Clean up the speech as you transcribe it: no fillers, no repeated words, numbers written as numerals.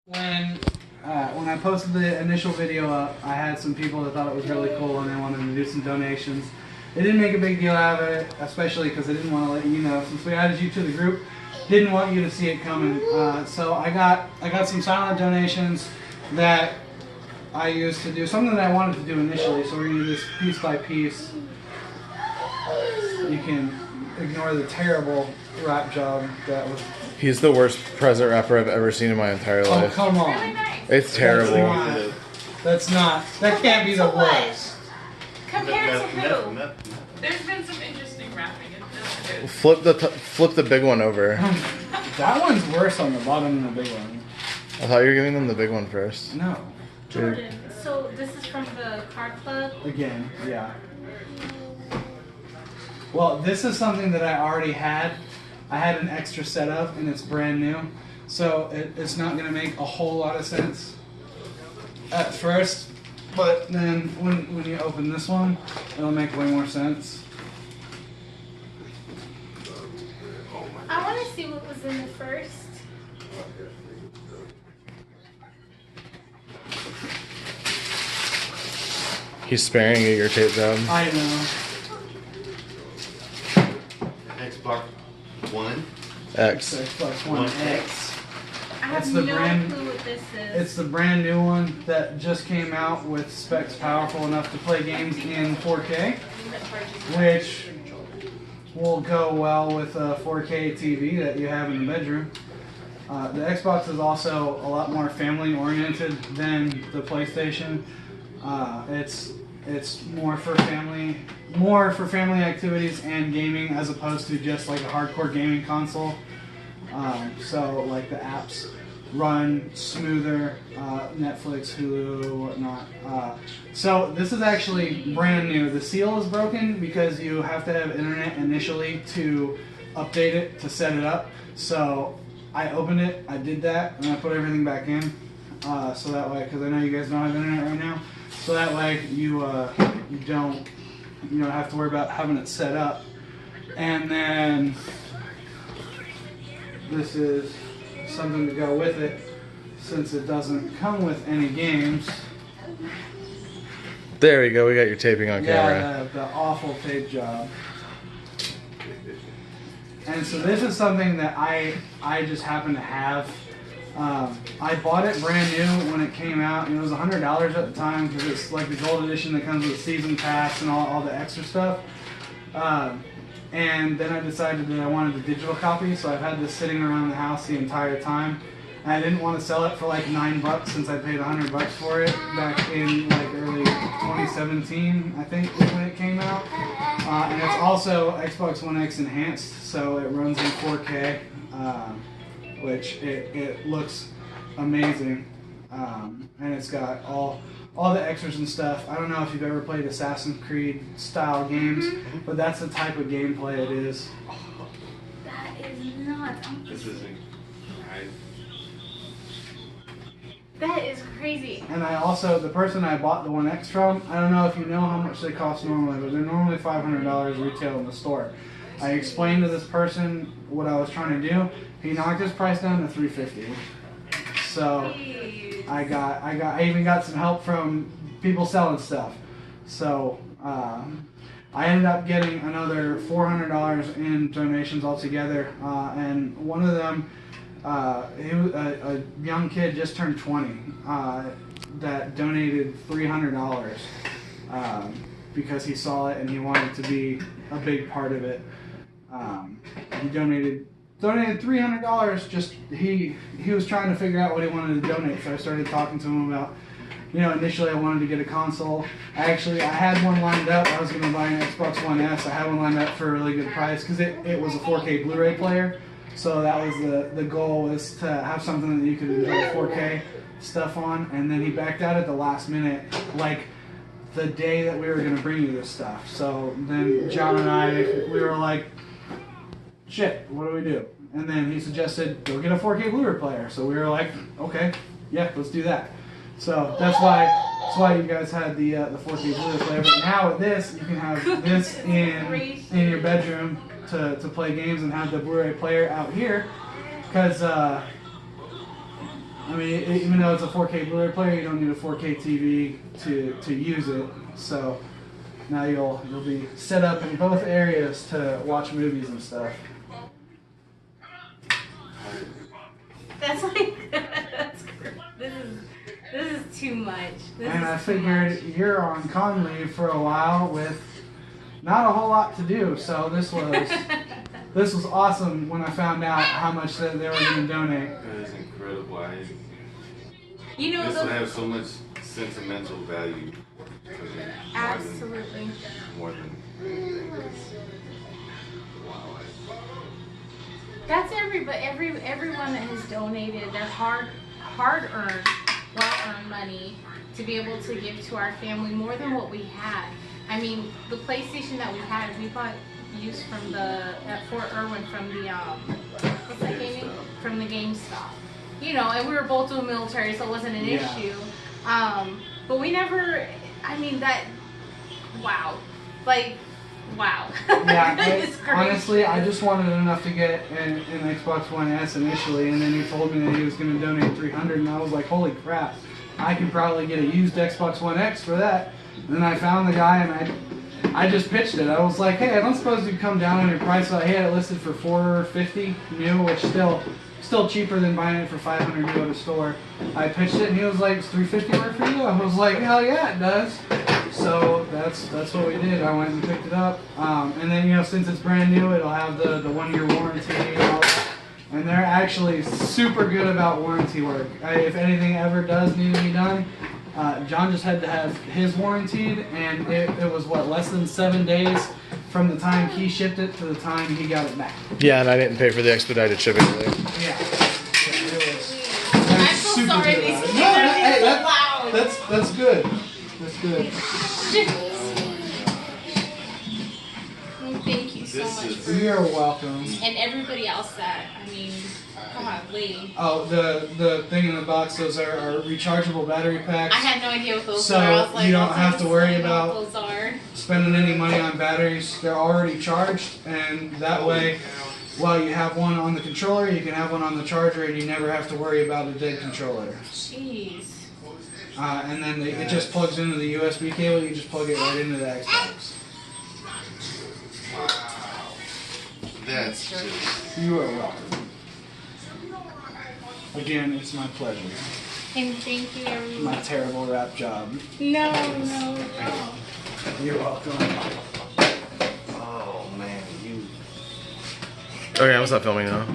When I posted the initial video up, I had some people that thought it was really cool and they wanted to do some donations. They didn't make a big deal out of it, especially because they didn't want to let you know. Since we added you to the group, didn't want you to see it coming. So I got some silent donations that I used to do something that I wanted to do initially. So we're going to do this piece by piece. You can ignore the terrible rap job that was. He's the worst present rapper I've ever seen in my entire life. Oh, come on. Really nice. It's terrible. That can't be the worst. Compared to who? There's been some interesting rapping. Flip the big one over. That one's worse on the bottom than the big one. I thought you were giving them the big one first. No. Jordan, so this is from the card club? Again, yeah. Well, this is something that I already had. I had an extra set of, and it's brand new. So it's not going to make a whole lot of sense at first. But then when you open this one, it'll make way more sense. I want to see what was in the first. He's sparing you your tape job. I know. Xbox One. X. Xbox One X. I have It's no the brand- clue what this is. It's the brand new one that just came out with specs powerful enough to play games in 4K, which will go well with a 4K TV that you have in the bedroom. The Xbox is also a lot more family oriented than the PlayStation. It's more for family activities and gaming as opposed to just like a hardcore gaming console. So like the apps run smoother, Netflix, Hulu, whatnot. So this is actually brand new. The seal is broken because you have to have internet initially to update it, to set it up. So I opened it, I did that, and I put everything back in. So that way, because I know you guys don't have internet right now, so that way you don't have to worry about having it set up. And then this is something to go with it, since it doesn't come with any games. There we go. We got your taping on camera. Yeah, the awful tape job. And so this is something that I just happen to have. I bought it brand new when it came out, and it was $100 at the time because it's like the gold edition that comes with season pass and all the extra stuff. And then I decided that I wanted a digital copy, so I've had this sitting around the house the entire time. And I didn't want to sell it for like $9 since I paid $100 for it back in like early 2017, I think, is when it came out. And it's also Xbox One X enhanced, so it runs in 4K, which it looks amazing. And it's got all the extras and stuff. I don't know if you've ever played Assassin's Creed style games, but that's the type of gameplay it is. That is nuts. This is That is crazy. And I also, the person I bought the One X from, I don't know if you know how much they cost normally, but they're normally $500 retail in the store. I explained to this person what I was trying to do. He knocked his price down to $350. So I even got some help from people selling stuff. So I ended up getting another $400 in donations altogether, and one of them, he was a young kid, just turned 20, that donated $300 because he saw it and he wanted to be a big part of it. He donated $300. Just he was trying to figure out what he wanted to donate, so I started talking to him about, initially I wanted to get a console. I had one lined up. I was going to buy an Xbox One S. I had one lined up for a really good price because it was a 4K Blu-ray player. So that was the goal, was to have something that you could enjoy 4K stuff on. And then he backed out at the last minute, like the day that we were going to bring you this stuff. So then John and I, we were like, shit, what do we do? And then he suggested, go get a 4K Blu-ray player. So we were like, okay, yeah, let's do that. So that's why you guys had the 4K Blu-ray player. But now with this, you can have this in your bedroom to play games and have the Blu-ray player out here, because I mean, even though it's a 4K Blu-ray player, you don't need a 4K TV to use it. So now you'll be set up in both areas to watch movies and stuff. That's like that's great. This is too much. And I figured you're on con leave for a while with not a whole lot to do, so this was awesome when I found out how much that they were going to donate. That is incredible. You know, This will have so much sentimental value for me. absolutely. More than anything. Wow. That's everyone that has donated their hard-earned, well-earned money to be able to give to our family more than what we had. I mean, the PlayStation that we had, we bought used from at Fort Irwin from the what's that gaming? From the GameStop. You know, and we were both doing military, so it wasn't an issue. But we never. I mean that. Wow, like. Wow. Yeah, honestly, I just wanted enough to get an Xbox One S initially, and then he told me that he was going to donate $300, and I was like, holy crap, I can probably get a used Xbox One X for that. And then I found the guy, and I just pitched it. I was like, hey, I don't suppose you'd come down on your price. So I had it listed for $450 new, which still cheaper than buying it for $500 new at a store. I pitched it, and he was like, "Is $350 work for you?" I was like, hell yeah, it does. So that's what we did. I went and picked it up, and then since it's brand new, it'll have the 1-year warranty and all that. And they're actually super good about warranty work. If anything ever does need to be done, John just had to have his warranted, and it was less than 7 days from the time he shipped it to the time he got it back. Yeah, and I didn't pay for the expedited shipping either. Yeah, it was. I'm so super sorry. good These about it. things No, are hey, so loud. that's good. That's good. Thank you so This much is- for You're welcome. and everybody else that come on, lady. Oh, the thing in the box, those are rechargeable battery packs. I had no idea what those So were. I was like, you don't "I'll have to worry explain about what those are." spending any money on batteries. They're already charged, and that way, while you have one on the controller, you can have one on the charger, and you never have to worry about a dead controller. Jeez. And then it just plugs into the USB cable. You just plug it right into the Xbox. That's just. You are welcome. Again, it's my pleasure. And thank you, My everyone. terrible rap job. No. You're welcome. Oh man, you. Okay, I'm stop filming now.